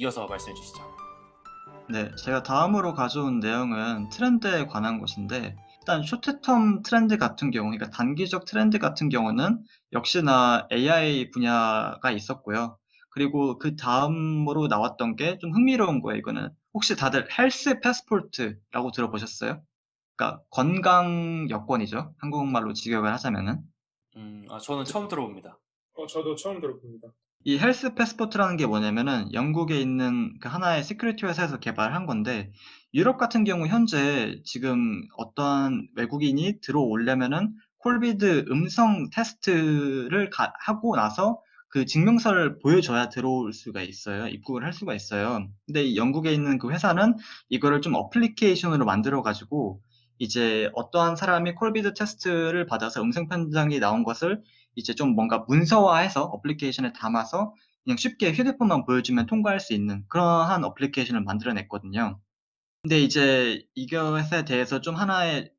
이어서 말씀해 주시죠. 네, 제가 다음으로 가져온 내용은 트렌드에 관한 것인데, 일단 쇼트텀 트렌드 같은 경우, 그러니까 단기적 트렌드 같은 경우는 역시나 AI 분야가 있었고요. 그리고 그 다음으로 나왔던 게 좀 흥미로운 거예요, 이거는. 혹시 다들 헬스 패스포트라고 들어보셨어요? 그러니까 건강 여권이죠. 한국말로 직역을 하자면은. 저는 처음 들어봅니다. 저도 처음 들어봅니다. 이 헬스 패스포트라는 게 뭐냐면은 영국에 있는 그 하나의 시큐리티 회사에서 개발한 건데 유럽 같은 경우 현재 지금 어떠한 외국인이 들어오려면은 콜비드 음성 테스트를 하고 나서 그 증명서를 보여줘야 들어올 수가 있어요. 입국을 할 수가 있어요. 근데 이 영국에 있는 그 회사는 이거를 좀 어플리케이션으로 만들어 가지고 이제 어떠한 사람이 콜비드 테스트를 받아서 음성 판정이 나온 것을 이제 좀 뭔가 문서화해서 어플리케이션에 담아서 그냥 쉽게 휴대폰만 보여주면 통과할 수 있는 그러한 어플리케이션을 만들어냈거든요. 근데 이제 이것에 대해서 좀 하나의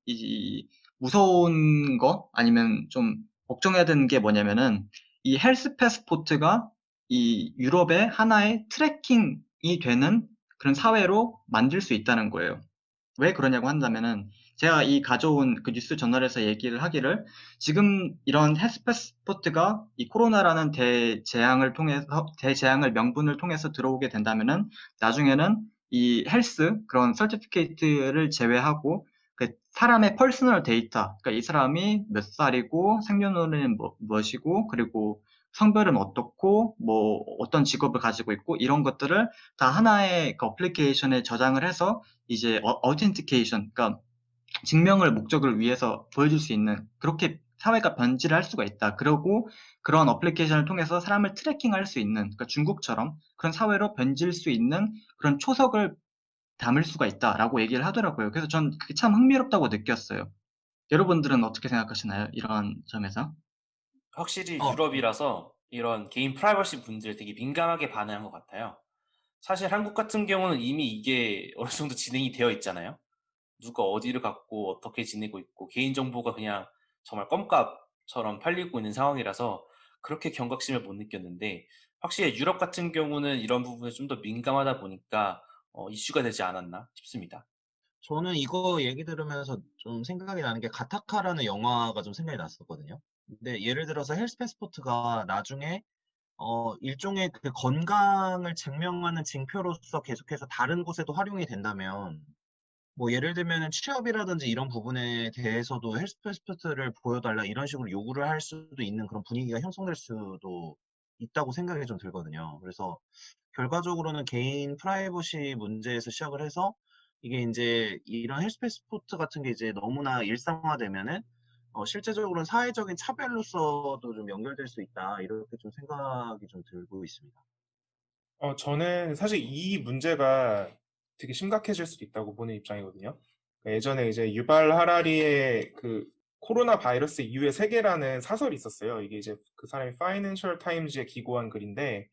무서운 거 아니면 좀 걱정해야 되는 게 뭐냐면은 이 헬스 패스포트가 이 유럽의 하나의 트래킹이 되는 그런 사회로 만들 수 있다는 거예요. 왜 그러냐고 한다면은 제가 이 가져온 그 뉴스 저널에서 얘기를 하기를 지금 이런 헬스패스포트가 이 코로나라는 대재앙을 명분을 통해서 들어오게 된다면은 나중에는 이 헬스 그런 서티피케이트를 제외하고 그 사람의 퍼스널 데이터, 그러니까 이 사람이 몇 살이고 생년월일은 무엇이고 그리고 성별은 어떻고 뭐 어떤 직업을 가지고 있고 이런 것들을 다 하나의 그 어플리케이션에 저장을 해서 이제 어텐티케이션, 그러니까 증명을 목적을 위해서 보여줄 수 있는 그렇게 사회가 변질을 할 수가 있다. 그리고 그런 어플리케이션을 통해서 사람을 트래킹할 수 있는, 그러니까 중국처럼 그런 사회로 변질 수 있는 그런 초석을 담을 수가 있다라고 얘기를 하더라고요. 그래서 전 그게 참 흥미롭다고 느꼈어요. 여러분들은 어떻게 생각하시나요? 이런 점에서? 확실히 어, 유럽이라서 이런 개인 프라이버시 문제를 되게 민감하게 반응한 것 같아요. 사실 한국 같은 경우는 이미 이게 어느 정도 진행이 되어 있잖아요. 누가 어디를 갔고 어떻게 지내고 있고 개인정보가 그냥 정말 껌값처럼 팔리고 있는 상황이라서 그렇게 경각심을 못 느꼈는데 확실히 유럽 같은 경우는 이런 부분에 좀 더 민감하다 보니까 이슈가 되지 않았나 싶습니다. 저는 이거 얘기 들으면서 좀 생각이 나는 게 가타카라는 영화가 좀 생각이 났었거든요. 근데 예를 들어서 헬스 패스포트가 나중에 일종의 그 건강을 증명하는 징표로서 계속해서 다른 곳에도 활용이 된다면 뭐 예를 들면은 취업이라든지 이런 부분에 대해서도 헬스 패스포트를 보여달라 이런 식으로 요구를 할 수도 있는 그런 분위기가 형성될 수도 있다고 생각이 좀 들거든요. 그래서 결과적으로는 개인 프라이버시 문제에서 시작을 해서 이게 인제 이런 헬스 패스포트 같은 게 이제 너무나 일상화되면은 실제적으로는 '사회적인 차별로서도 좀 연결될 수 있다.' 이렇게 좀 생각이 좀 들고 있습니다. 저는 사실 이 문제가 되게 심각해질 수도 있다고 보는 입장이거든요. 그러니까 예전에 이제 유발 하라리의 그 코로나 바이러스 이후의 세계라는 사설이 있었어요. 이게 이제 그 사람이 파이낸셜 타임즈에 기고한 글인데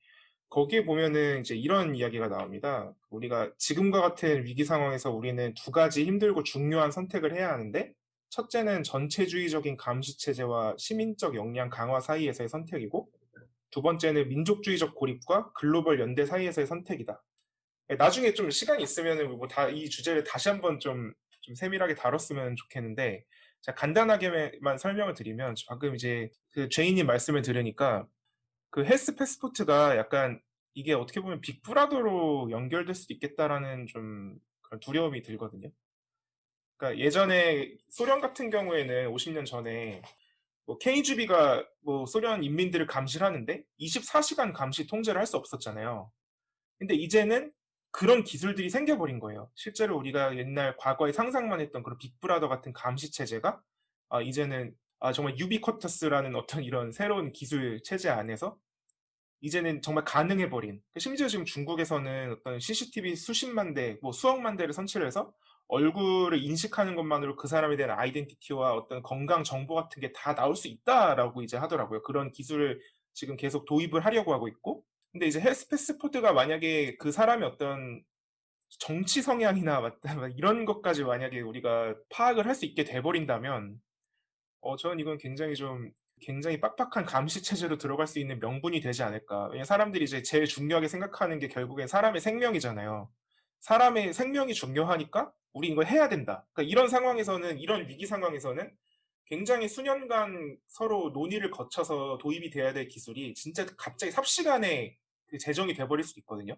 거기에 보면은 이제 이런 이야기가 나옵니다. 우리가 지금과 같은 위기 상황에서 우리는 두 가지 힘들고 중요한 선택을 해야 하는데 첫째는 전체주의적인 감시 체제와 시민적 역량 강화 사이에서의 선택이고 두 번째는 민족주의적 고립과 글로벌 연대 사이에서의 선택이다. 나중에 좀 시간이 있으면은 뭐 이 주제를 다시 한번 좀 세밀하게 다뤘으면 좋겠는데, 자, 간단하게만 설명을 드리면, 방금 이제 그 제이님 말씀을 들으니까 그 헬스 패스포트가 약간 이게 어떻게 보면 빅브라더로 연결될 수도 있겠다라는 좀 그런 두려움이 들거든요. 그러니까 예전에 소련 같은 경우에는 50년 전에 뭐 KGB가 뭐 소련 인민들을 감시를 하는데 24시간 감시 통제를 할 수 없었잖아요. 근데 이제는 그런 기술들이 생겨버린 거예요. 실제로 우리가 옛날 과거에 상상만 했던 그런 빅브라더 같은 감시 체제가 이제는 정말 유비쿼터스라는 어떤 이런 새로운 기술 체제 안에서 이제는 정말 가능해버린. 심지어 지금 중국에서는 어떤 CCTV 수십만 대, 뭐 수억만 대를 선치를 해서 얼굴을 인식하는 것만으로 그 사람에 대한 아이덴티티와 어떤 건강 정보 같은 게 다 나올 수 있다라고 이제 하더라고요. 그런 기술을 지금 계속 도입을 하려고 하고 있고. 근데 이제 헬스 패스포드가 만약에 그 사람의 어떤 정치 성향이나 이런 것까지 만약에 우리가 파악을 할 수 있게 돼버린다면, 저는 이건 굉장히 좀 굉장히 빡빡한 감시 체제로 들어갈 수 있는 명분이 되지 않을까. 왜냐면 사람들이 이제 제일 중요하게 생각하는 게 결국엔 사람의 생명이잖아요. 사람의 생명이 중요하니까 우리 이걸 해야 된다. 그러니까 이런 상황에서는, 이런 위기 상황에서는 굉장히 수년간 서로 논의를 거쳐서 도입이 돼야 될 기술이 진짜 갑자기 삽시간에 그 제정이 돼버릴 수도 있거든요.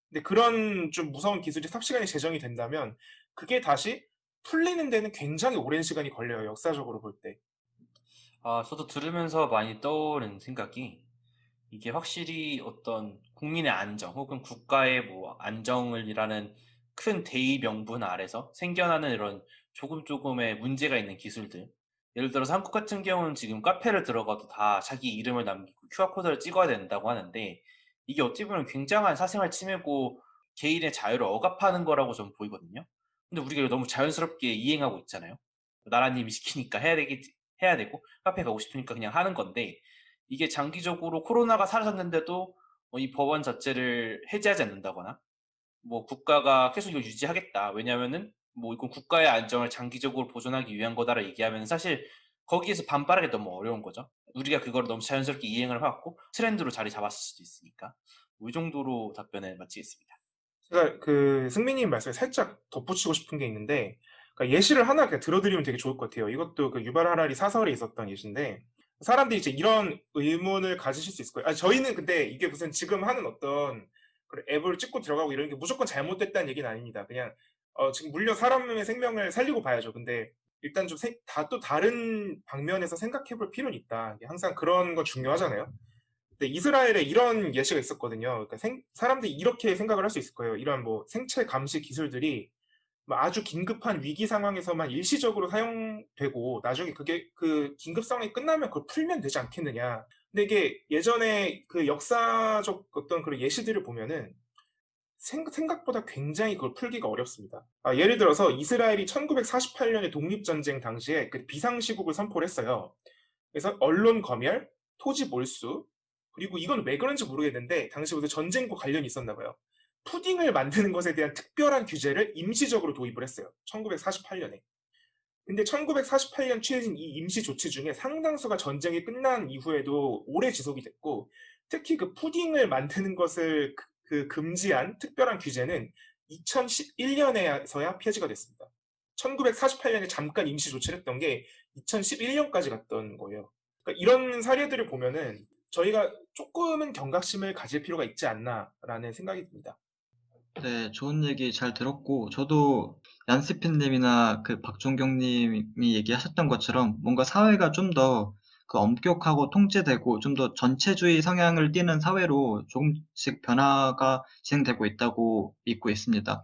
근데 그런 좀 무서운 기술이 삽시간에 제정이 된다면 그게 다시 풀리는 데는 굉장히 오랜 시간이 걸려요. 역사적으로 볼 때. 저도 들으면서 많이 떠오른 생각이 이게 확실히 어떤 국민의 안정 혹은 국가의 뭐 안정을이라는 큰 대의 명분 아래서 생겨나는 이런 조금 조금의 문제가 있는 기술들. 예를 들어서 한국 같은 경우는 지금 카페를 들어가도 다 자기 이름을 남기고 QR코드를 찍어야 된다고 하는데 이게 어찌 보면 굉장한 사생활 침해고 개인의 자유를 억압하는 거라고 저는 보이거든요. 근데 우리가 이걸 너무 자연스럽게 이행하고 있잖아요. 나라님이 시키니까 해야 되고 카페 가고 싶으니까 그냥 하는 건데 이게 장기적으로 코로나가 사라졌는데도 이 법안 자체를 해제하지 않는다거나 뭐 국가가 계속 이걸 유지하겠다. 왜냐면은 뭐 이건 국가의 안정을 장기적으로 보존하기 위한 거다라 얘기하면 사실 거기에서 반발하기 너무 어려운 거죠. 우리가 그걸 너무 자연스럽게 이행을 해왔고 트렌드로 자리 잡았을 수도 있으니까. 뭐이 정도로 답변을 마치겠습니다. 제가 그 승민님 말씀에 살짝 덧붙이고 싶은 게 있는데, 그러니까 예시를 하나 그냥 들어드리면 되게 좋을 것 같아요. 이것도 그 유발 하라리 사설에 있었던 예시인데, 사람들이 이제 이런 의문을 가지실 수 있을 거예요. 아, 저희는 근데 이게 무슨 지금 하는 어떤 그런 앱을 찍고 들어가고 이런 게 무조건 잘못됐다는 얘기는 아닙니다. 그냥 지금 물론 사람의 생명을 살리고 봐야죠. 근데 일단 좀 또 다른 방면에서 생각해 볼 필요는 있다. 항상 그런 거 중요하잖아요. 근데 이스라엘에 이런 예시가 있었거든요. 그러니까 사람들이 이렇게 생각을 할 수 있을 거예요. 이런 뭐 생체 감시 기술들이 뭐 아주 긴급한 위기 상황에서만 일시적으로 사용되고 나중에 그게 그 긴급 상황이 끝나면 그걸 풀면 되지 않겠느냐. 근데 이게 예전에 그 역사적 어떤 그런 예시들을 보면은 생각보다 굉장히 그걸 풀기가 어렵습니다. 예를 들어서 이스라엘이 1948년에 독립전쟁 당시에 그 비상시국을 선포를 했어요. 그래서 언론 검열, 토지 몰수, 그리고 이건 왜 그런지 모르겠는데 당시 무슨 전쟁과 관련이 있었나 봐요. 푸딩을 만드는 것에 대한 특별한 규제를 임시적으로 도입을 했어요. 1948년에. 근데 1948년 취해진 이 임시 조치 중에 상당수가 전쟁이 끝난 이후에도 오래 지속이 됐고, 특히 그 푸딩을 만드는 것을 금지한 특별한 규제는 2011년에서야 폐지가 됐습니다. 1948년에 잠깐 임시 조치를 했던 게 2011년까지 갔던 거예요. 그러니까 이런 사례들을 보면은 저희가 조금은 경각심을 가질 필요가 있지 않나라는 생각이 듭니다. 네, 좋은 얘기 잘 들었고, 저도 얀스핀님이나 그 박종경님이 얘기하셨던 것처럼 뭔가 사회가 좀 더 그 엄격하고 통제되고 좀 더 전체주의 성향을 띠는 사회로 조금씩 변화가 진행되고 있다고 믿고 있습니다.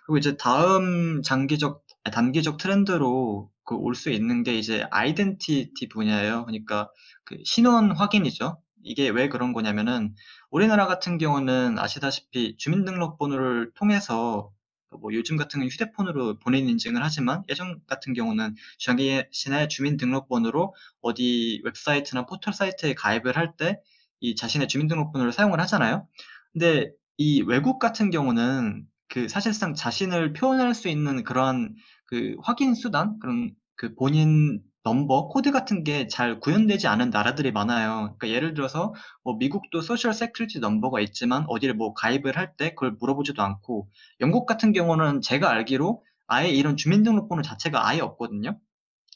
그리고 이제 다음 단기적 트렌드로 그 올 수 있는 게 이제 아이덴티티 분야예요. 그러니까 그 신원 확인이죠. 이게 왜 그런 거냐면은 우리나라 같은 경우는 아시다시피 주민등록번호를 통해서 뭐 요즘 같은 경우는 휴대폰으로 본인 인증을 하지만 예전 같은 경우는 자신의 주민등록번호로 어디 웹사이트나 포털 사이트에 가입을 할 때 이 자신의 주민등록번호를 사용을 하잖아요. 근데 이 외국 같은 경우는 그 사실상 자신을 표현할 수 있는 그러한 그 확인 수단, 그런 그 본인 넘버, 코드 같은 게 잘 구현되지 않은 나라들이 많아요. 그러니까 예를 들어서 뭐 미국도 소셜 세큐리티 넘버가 있지만 어디를 뭐 가입을 할 때 그걸 물어보지도 않고, 영국 같은 경우는 제가 알기로 아예 이런 주민등록번호 자체가 아예 없거든요.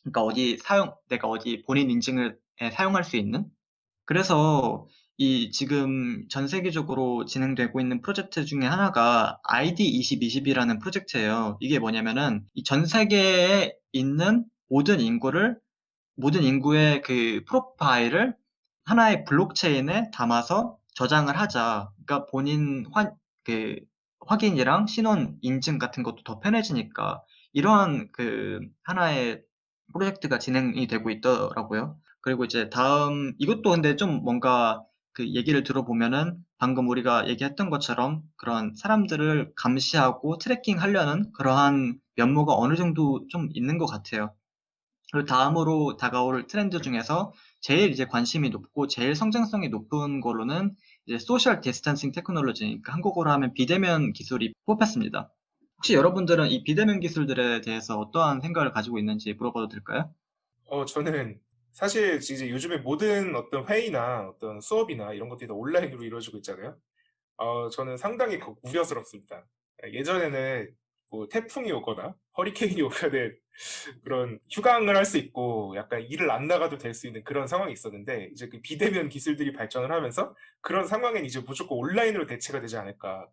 그러니까 내가 어디 본인 인증을 사용할 수 있는. 그래서 이 지금 전 세계적으로 진행되고 있는 프로젝트 중에 하나가 ID 2020이라는 프로젝트예요. 이게 뭐냐면은 이 전 세계에 있는 모든 인구의 그 프로파일을 하나의 블록체인에 담아서 저장을 하자. 그러니까 그 확인이랑 신원 인증 같은 것도 더 편해지니까 이러한 그 하나의 프로젝트가 진행이 되고 있더라고요. 그리고 이제 이것도 근데 좀 뭔가 그 얘기를 들어보면은 방금 우리가 얘기했던 것처럼 그런 사람들을 감시하고 트래킹 하려는 그러한 면모가 어느 정도 좀 있는 것 같아요. 그리고 다음으로 다가올 트렌드 중에서 제일 이제 관심이 높고 제일 성장성이 높은 걸로는 이제 소셜 디스턴싱 테크놀로지, 그러니까 한국어로 하면 비대면 기술이 뽑혔습니다. 혹시 여러분들은 이 비대면 기술들에 대해서 어떠한 생각을 가지고 있는지 물어봐도 될까요? 저는 사실 이제 요즘에 모든 어떤 회의나 어떤 수업이나 이런 것들이 다 온라인으로 이루어지고 있잖아요. 저는 상당히 우려스럽습니다. 예전에는 뭐 태풍이 오거나 허리케인이 오면은 그런 휴강을 할 수 있고 약간 일을 안 나가도 될 수 있는 그런 상황이 있었는데 이제 그 비대면 기술들이 발전을 하면서 그런 상황엔 이제 무조건 온라인으로 대체가 되지 않을까.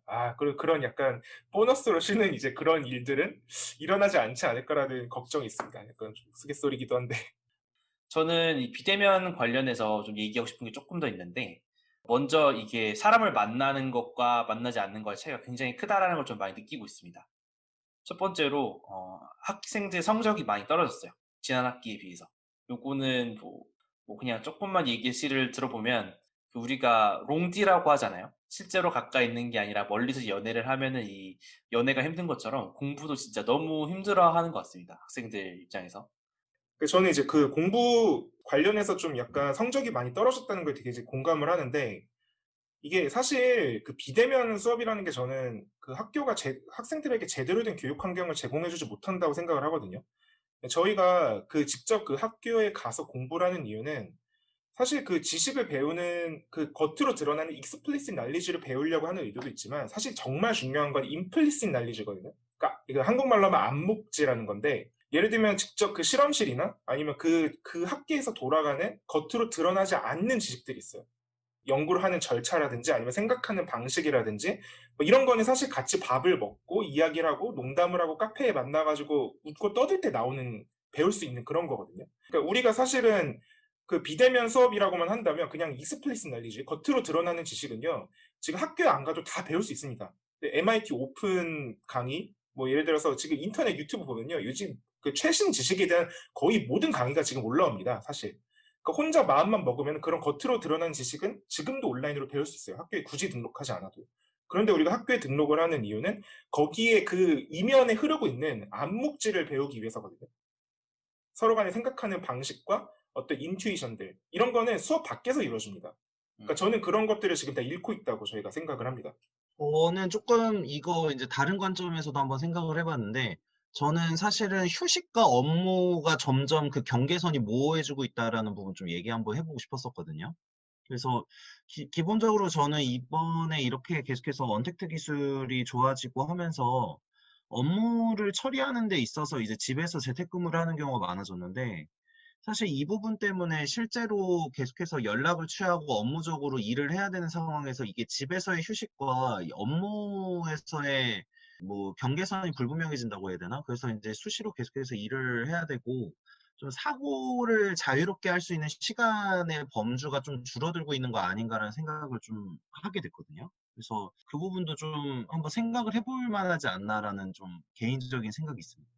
그런 약간 보너스로 쉬는 이제 그런 일들은 일어나지 않지 않을까라는 걱정이 있습니다. 약간 좀 우스갯소리기도 한데. 저는 이 비대면 관련해서 좀 얘기하고 싶은 게 조금 더 있는데, 먼저 이게 사람을 만나는 것과 만나지 않는 거의 차이가 굉장히 크다라는 걸 좀 많이 느끼고 있습니다. 첫 번째로 학생들 성적이 많이 떨어졌어요. 지난 학기에 비해서. 요거는 뭐 그냥 조금만 예시를 들어보면 그 우리가 롱디라고 하잖아요. 실제로 가까이 있는 게 아니라 멀리서 연애를 하면은 이 연애가 힘든 것처럼 공부도 진짜 너무 힘들어하는 것 같습니다. 학생들 입장에서. 저는 이제 그 공부 관련해서 좀 약간 성적이 많이 떨어졌다는 걸 되게 이제 공감을 하는데 이게 사실 그 비대면 수업이라는 게 저는 그 학교가 학생들에게 제대로 된 교육 환경을 제공해주지 못한다고 생각을 하거든요. 저희가 그 직접 그 학교에 가서 공부를 하는 이유는 사실 그 지식을 배우는 그 겉으로 드러나는 익스플리시트 날리지를 배우려고 하는 의도도 있지만 사실 정말 중요한 건 임플리시트 날리지거든요. 그러니까 이거 한국말로 하면 암묵지라는 건데 예를 들면 직접 그 실험실이나 아니면 그 학계에서 돌아가는 겉으로 드러나지 않는 지식들이 있어요. 연구를 하는 절차라든지 아니면 생각하는 방식이라든지 뭐 이런 거는 사실 같이 밥을 먹고 이야기를 하고 농담을 하고 카페에 만나가지고 웃고 떠들 때 나오는 배울 수 있는 그런 거거든요. 그러니까 우리가 사실은 그 비대면 수업이라고만 한다면 그냥 익스플리시 날리지 겉으로 드러나는 지식은요 지금 학교에 안 가도 다 배울 수 있습니다. MIT 오픈 강의 뭐 예를 들어서 지금 인터넷 유튜브 보면요 요즘 그 최신 지식에 대한 거의 모든 강의가 지금 올라옵니다 사실. 그러니까 혼자 마음만 먹으면 그런 겉으로 드러난 지식은 지금도 온라인으로 배울 수 있어요. 학교에 굳이 등록하지 않아도. 그런데 우리가 학교에 등록을 하는 이유는 거기에 그 이면에 흐르고 있는 암묵지를 배우기 위해서거든요. 서로 간에 생각하는 방식과 어떤 인투이션들 이런 거는 수업 밖에서 이루어집니다. 그러니까 저는 그런 것들을 지금 다 잃고 있다고 저희가 생각을 합니다. 저는 조금 이거 이제 다른 관점에서도 한번 생각을 해봤는데, 저는 사실은 휴식과 업무가 점점 그 경계선이 모호해지고 있다라는 부분 좀 얘기 한번 해보고 싶었었거든요. 그래서 기본적으로 저는 이번에 이렇게 계속해서 언택트 기술이 좋아지고 하면서 업무를 처리하는 데 있어서 이제 집에서 재택근무를 하는 경우가 많아졌는데, 사실 이 부분 때문에 실제로 계속해서 연락을 취하고 업무적으로 일을 해야 되는 상황에서 이게 집에서의 휴식과 이 업무에서의 뭐 경계선이 불분명해진다고 해야 되나? 그래서 이제 수시로 계속해서 일을 해야 되고 좀 사고를 자유롭게 할 수 있는 시간의 범주가 좀 줄어들고 있는 거 아닌가라는 생각을 좀 하게 됐거든요. 그래서 그 부분도 좀 한번 생각을 해볼 만하지 않나라는 좀 개인적인 생각이 있습니다.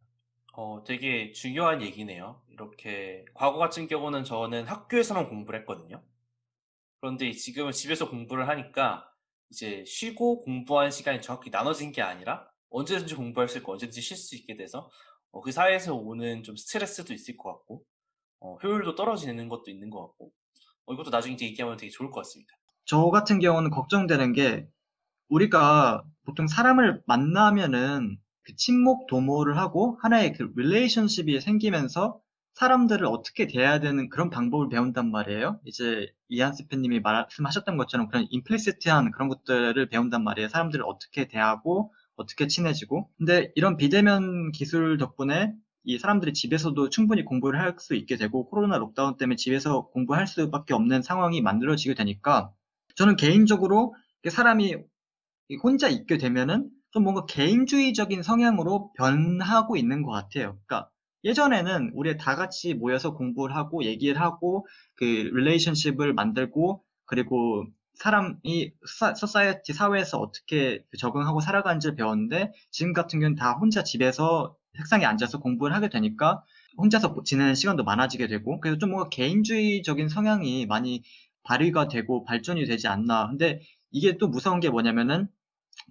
되게 중요한 얘기네요. 이렇게 과거 같은 경우는 저는 학교에서만 공부를 했거든요. 그런데 지금은 집에서 공부를 하니까 이제 쉬고 공부하는 시간이 정확히 나눠진 게 아니라 언제든지 공부할 수 있고 언제든지 쉴 수 있게 돼서 그 사이에서 오는 좀 스트레스도 있을 것 같고 효율도 떨어지는 것도 있는 것 같고 이것도 나중에 이제 얘기하면 되게 좋을 것 같습니다. 저 같은 경우는 걱정되는 게 우리가 보통 사람을 만나면은 그 친목 도모를 하고 하나의 그 릴레이션십이 생기면서 사람들을 어떻게 대해야 되는 그런 방법을 배운단 말이에요. 이제 이한스 팬님이 말씀하셨던 것처럼 그런 임플리시티한 그런 것들을 배운단 말이에요. 사람들을 어떻게 대하고 어떻게 친해지고. 근데 이런 비대면 기술 덕분에 이 사람들이 집에서도 충분히 공부를 할 수 있게 되고 코로나 록다운 때문에 집에서 공부할 수밖에 없는 상황이 만들어지게 되니까 저는 개인적으로 사람이 혼자 있게 되면은 좀 뭔가 개인주의적인 성향으로 변하고 있는 것 같아요. 그러니까 예전에는 우리 다 같이 모여서 공부를 하고 얘기를 하고 그 릴레이션십을 만들고 그리고 사람이 소사이어티 사회에서 어떻게 적응하고 살아가는지를 배웠는데 지금 같은 경우는 다 혼자 집에서 책상에 앉아서 공부를 하게 되니까 혼자서 지내는 시간도 많아지게 되고 그래서 좀 뭔가 개인주의적인 성향이 많이 발휘가 되고 발전이 되지 않나. 근데 이게 또 무서운 게 뭐냐면은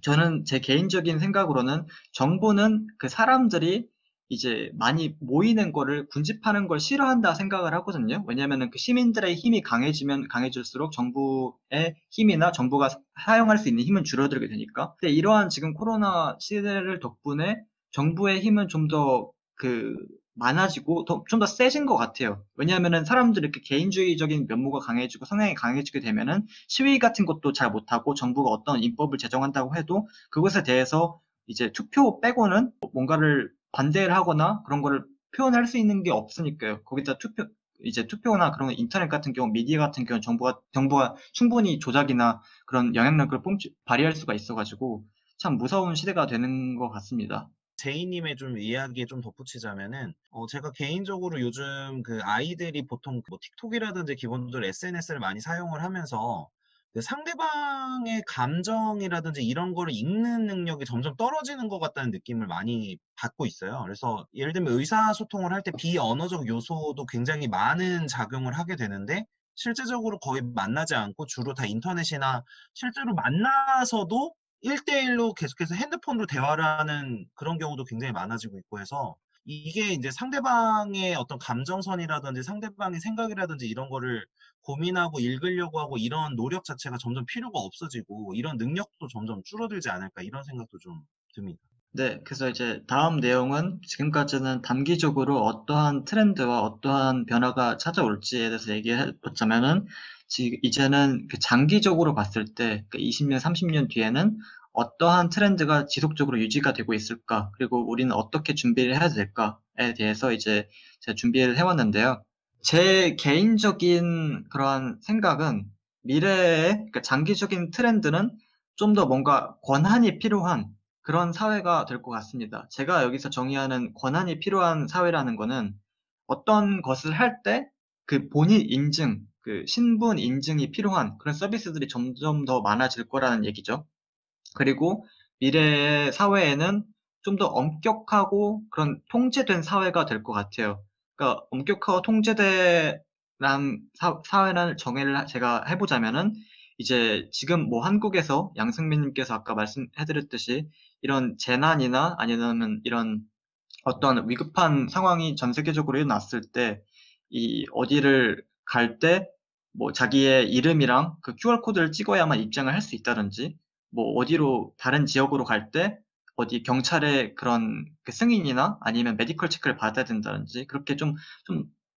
저는 제 개인적인 생각으로는 정부는 그 사람들이 이제 많이 모이는 거를 군집하는 걸 싫어한다 생각을 하거든요. 왜냐면은 그 시민들의 힘이 강해지면 강해질수록 정부의 힘이나 정부가 사용할 수 있는 힘은 줄어들게 되니까. 근데 이러한 지금 코로나 시대를 덕분에 정부의 힘은 좀 더 그 많아지고 좀 더 세진 것 같아요. 왜냐하면은 사람들이 이렇게 개인주의적인 면모가 강해지고 성향이 강해지게 되면은 시위 같은 것도 잘 못하고 정부가 어떤 입법을 제정한다고 해도 그것에 대해서 이제 투표 빼고는 뭔가를 반대를 하거나 그런 거를 표현할 수 있는 게 없으니까요. 거기다 이제 투표나 그런 인터넷 같은 경우, 미디어 같은 경우 정부가 충분히 조작이나 그런 영향력을 발휘할 수가 있어가지고 참 무서운 시대가 되는 것 같습니다. 제이님의 좀 이야기에 좀 덧붙이자면은, 제가 개인적으로 요즘 그 아이들이 보통 뭐 틱톡이라든지 기본적으로 SNS를 많이 사용을 하면서 그 상대방의 감정이라든지 이런 거를 읽는 능력이 점점 떨어지는 것 같다는 느낌을 많이 받고 있어요. 그래서 예를 들면 의사소통을 할 때 비언어적 요소도 굉장히 많은 작용을 하게 되는데, 실제적으로 거의 만나지 않고 주로 다 인터넷이나 실제로 만나서도 1대1로 계속해서 핸드폰으로 대화를 하는 그런 경우도 굉장히 많아지고 있고 해서 이게 이제 상대방의 어떤 감정선이라든지 상대방의 생각이라든지 이런 거를 고민하고 읽으려고 하고 이런 노력 자체가 점점 필요가 없어지고 이런 능력도 점점 줄어들지 않을까 이런 생각도 좀 듭니다. 네, 그래서 이제 다음 내용은 지금까지는 단기적으로 어떠한 트렌드와 어떠한 변화가 찾아올지에 대해서 얘기해 보자면은 이제는 그 장기적으로 봤을 때, 그 20년, 30년 뒤에는 어떠한 트렌드가 지속적으로 유지가 되고 있을까, 그리고 우리는 어떻게 준비를 해야 될까에 대해서 이제 제가 준비를 해왔는데요. 제 개인적인 그러한 생각은 미래의 그러니까 장기적인 트렌드는 좀 더 뭔가 권한이 필요한 그런 사회가 될 것 같습니다. 제가 여기서 정의하는 권한이 필요한 사회라는 거는 어떤 것을 할 때 그 본인 인증, 그 신분 인증이 필요한 그런 서비스들이 점점 더 많아질 거라는 얘기죠. 그리고 미래의 사회에는 좀 더 엄격하고 그런 통제된 사회가 될 것 같아요. 그러니까 엄격하고 통제된 사회라는 정의를 제가 해보자면은 이제 지금 뭐 한국에서 양승민님께서 아까 말씀해드렸듯이 이런 재난이나 아니면 이런 어떤 위급한 상황이 전 세계적으로 일어났을 때 이 어디를 갈 때 뭐 자기의 이름이랑 그 QR코드를 찍어야만 입장을 할 수 있다든지 뭐 어디로 다른 지역으로 갈 때 어디 경찰의 그런 그 승인이나 아니면 메디컬 체크를 받아야 된다든지 그렇게 좀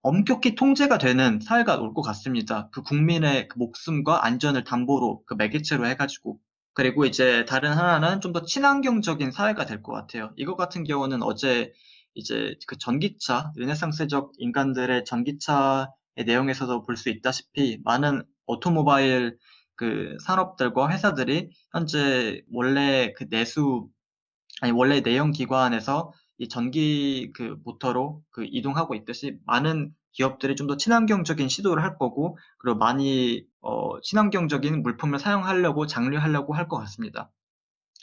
엄격히 통제가 되는 사회가 올 것 같습니다. 그 국민의 그 목숨과 안전을 담보로 그 매개체로 해가지고 그리고 이제 다른 하나는 좀 더 친환경적인 사회가 될 것 같아요. 이것 같은 경우는 어제 이제 그 전기차, 르네상스적 인간들의 전기차의 내용에서도 볼 수 있다시피 많은 오토모바일 그 산업들과 회사들이 현재 원래 그 원래 내연 기관에서 이 전기 그 모터로 그 이동하고 있듯이 많은 기업들이 좀 더 친환경적인 시도를 할 거고, 그리고 많이 친환경적인 물품을 사용하려고 장려하려고 할 것 같습니다.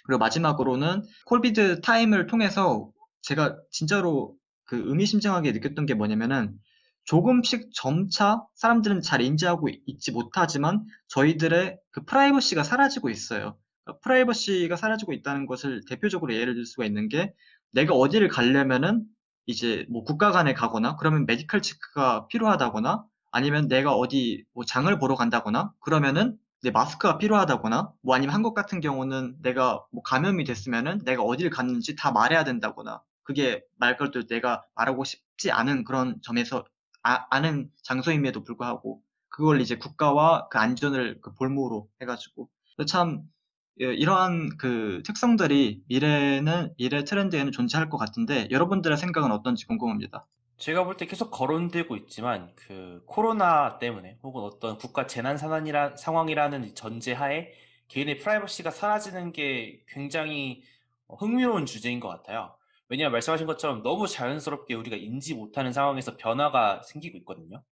그리고 마지막으로는 코비드 타임을 통해서 제가 진짜로 그 의미심장하게 느꼈던 게 뭐냐면은 조금씩 점차 사람들은 잘 인지하고 있지 못하지만 저희들의 그 프라이버시가 사라지고 있어요. 그러니까 프라이버시가 사라지고 있다는 것을 대표적으로 예를 들 수가 있는 게 내가 어디를 가려면은 이제 뭐 국가 간에 가거나 그러면 메디컬 체크가 필요하다거나 아니면 내가 어디 뭐 장을 보러 간다거나 그러면은 내 마스크가 필요하다거나 뭐 아니면 한국 같은 경우는 내가 뭐 감염이 됐으면은 내가 어디를 갔는지 다 말해야 된다거나 그게 말 걸도 내가 말하고 싶지 않은 그런 점에서 아는 장소임에도 불구하고 그걸 이제 국가와 그 안전을 그 볼모로 해가지고 참 이러한 그 특성들이 미래 트렌드에는 존재할 것 같은데 여러분들의 생각은 어떤지 궁금합니다. 제가 볼 때 계속 거론되고 있지만 그 코로나 때문에 혹은 어떤 국가 재난 상황이라는 이 전제하에 개인의 프라이버시가 사라지는 게 굉장히 흥미로운 주제인 것 같아요. 왜냐하면 말씀하신 것처럼 너무 자연스럽게 우리가 인지 못하는 상황에서 변화가 생기고 있거든요.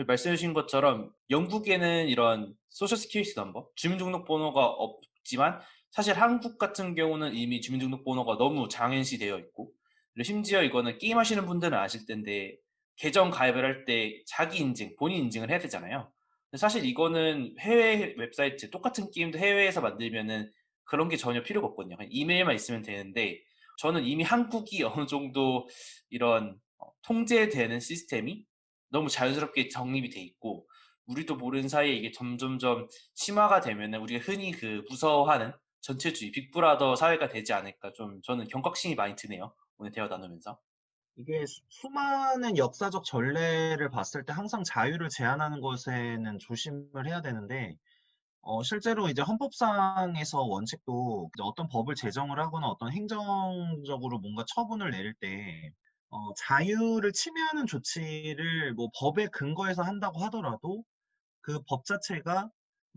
말씀해 주신 것처럼 영국에는 이런 소셜 시큐리티 넘버, 주민등록번호가 없지만 사실 한국 같은 경우는 이미 주민등록번호가 너무 장연시 되어 있고 그리고 심지어 이거는 게임하시는 분들은 아실 텐데 계정 가입을 할 때 자기 인증, 본인 인증을 해야 되잖아요. 근데 사실 이거는 해외 웹사이트, 똑같은 게임도 해외에서 만들면은 그런 게 전혀 필요가 없거든요. 그냥 이메일만 있으면 되는데 저는 이미 한국이 어느 정도 이런 통제되는 시스템이 너무 자연스럽게 정립이 돼 있고 우리도 모르는 사이에 이게 점점점 심화가 되면은 우리가 흔히 그 무서워하는 전체주의 빅브라더 사회가 되지 않을까 좀 저는 경각심이 많이 드네요. 오늘 대화 나누면서. 이게 수많은 역사적 전례를 봤을 때 항상 자유를 제한하는 것에는 조심을 해야 되는데, 실제로 이제 헌법상에서 원칙도 이제 어떤 법을 제정을 하거나 어떤 행정적으로 뭔가 처분을 내릴 때, 자유를 침해하는 조치를 뭐 법에 근거해서 한다고 하더라도 그 법 자체가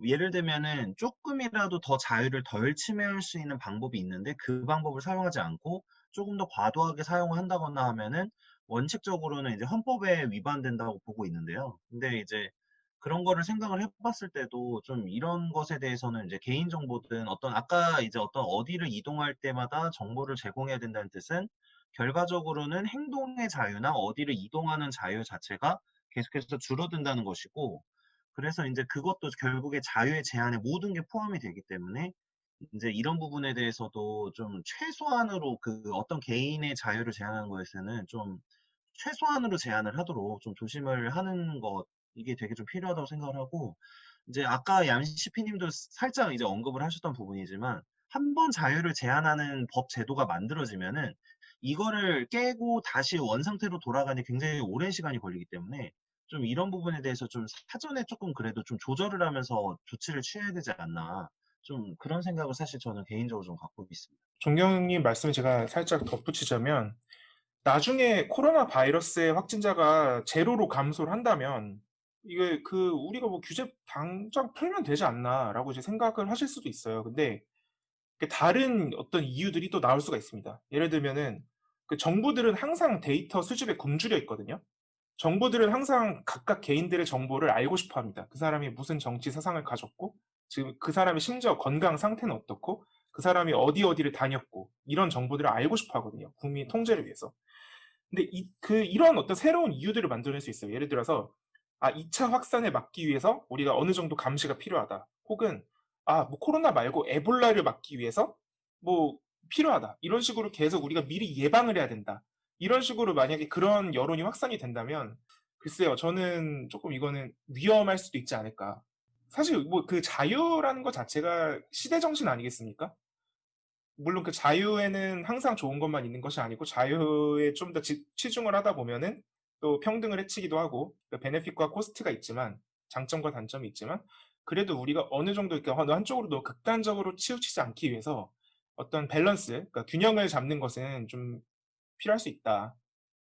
예를 들면은 조금이라도 더 자유를 덜 침해할 수 있는 방법이 있는데 그 방법을 사용하지 않고 조금 더 과도하게 사용을 한다거나 하면은 원칙적으로는 이제 헌법에 위반된다고 보고 있는데요. 근데 이제 그런 거를 생각을 해봤을 때도 좀 이런 것에 대해서는 이제 개인정보든 어떤 아까 이제 어떤 어디를 이동할 때마다 정보를 제공해야 된다는 뜻은 결과적으로는 행동의 자유나 어디를 이동하는 자유 자체가 계속해서 줄어든다는 것이고, 그래서 이제 그것도 결국에 자유의 제한에 모든 게 포함이 되기 때문에 이제 이런 부분에 대해서도 좀 최소한으로 그 어떤 개인의 자유를 제한하는 것에서는 좀 최소한으로 제한을 하도록 좀 조심을 하는 것, 이게 되게 좀 필요하다고 생각을 하고, 이제 아까 얌시피님도 살짝 이제 언급을 하셨던 부분이지만 한 번 자유를 제한하는 법 제도가 만들어지면은 이거를 깨고 다시 원상태로 돌아가니 굉장히 오랜 시간이 걸리기 때문에 좀 이런 부분에 대해서 좀 사전에 조금 그래도 좀 조절을 하면서 조치를 취해야 되지 않나, 좀 그런 생각을 사실 저는 개인적으로 좀 갖고 있습니다. 종경님 말씀에 제가 살짝 덧붙이자면, 나중에 코로나 바이러스의 확진자가 제로로 감소를 한다면, 이게 우리가 뭐 규제 당장 풀면 되지 않나라고 이제 생각을 하실 수도 있어요. 근데 다른 어떤 이유들이 또 나올 수가 있습니다. 예를 들면은 정부들은 항상 데이터 수집에 굶주려 있거든요. 정부들은 항상 각각 개인들의 정보를 알고 싶어 합니다. 그 사람이 무슨 정치 사상을 가졌고, 지금 그 사람의 심지어 건강 상태는 어떻고, 그 사람이 어디를 다녔고, 이런 정보들을 알고 싶어 하거든요. 국민 통제를 위해서. 근데 이런 어떤 새로운 이유들을 만들어낼 수 있어요. 예를 들어서, 2차 확산을 막기 위해서 우리가 어느 정도 감시가 필요하다. 혹은, 뭐 코로나 말고 에볼라를 막기 위해서 뭐 필요하다. 이런 식으로 계속 우리가 미리 예방을 해야 된다. 이런 식으로 만약에 그런 여론이 확산이 된다면, 글쎄요, 저는 조금 이거는 위험할 수도 있지 않을까. 사실 뭐 그 자유라는 것 자체가 시대 정신 아니겠습니까? 물론 그 자유에는 항상 좋은 것만 있는 것이 아니고 자유에 좀 더 치중을 하다 보면은 또 평등을 해치기도 하고 그 베네핏과 코스트가 있지만, 장점과 단점이 있지만, 그래도 우리가 어느 정도 이렇게 어느 한쪽으로 도 극단적으로 치우치지 않기 위해서 어떤 밸런스, 그러니까 균형을 잡는 것은 좀 필요할 수 있다.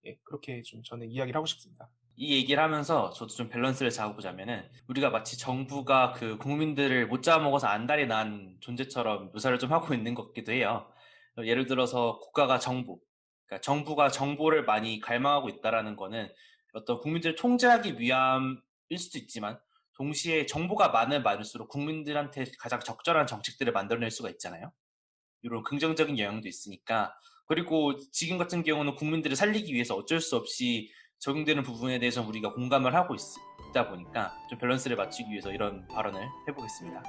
예, 그렇게 좀 저는 이야기를 하고 싶습니다. 이 얘기를 하면서 저도 좀 밸런스를 잡아보자면은, 우리가 마치 정부가 그 국민들을 못 잡아먹어서 안달이 난 존재처럼 묘사를 좀 하고 있는 것 같기도 해요. 예를 들어서 국가가 정부, 그러니까 정부가 정보를 많이 갈망하고 있다라는 거는 어떤 국민들을 통제하기 위함일 수도 있지만, 동시에 정보가 많을수록 국민들한테 가장 적절한 정책들을 만들어낼 수가 있잖아요. 이런 긍정적인 영향도 있으니까. 그리고 지금 같은 경우는 국민들을 살리기 위해서 어쩔 수 없이 적용되는 부분에 대해서 우리가 공감을 하고 있다 보니까 좀 밸런스를 맞추기 위해서 이런 발언을 해보겠습니다.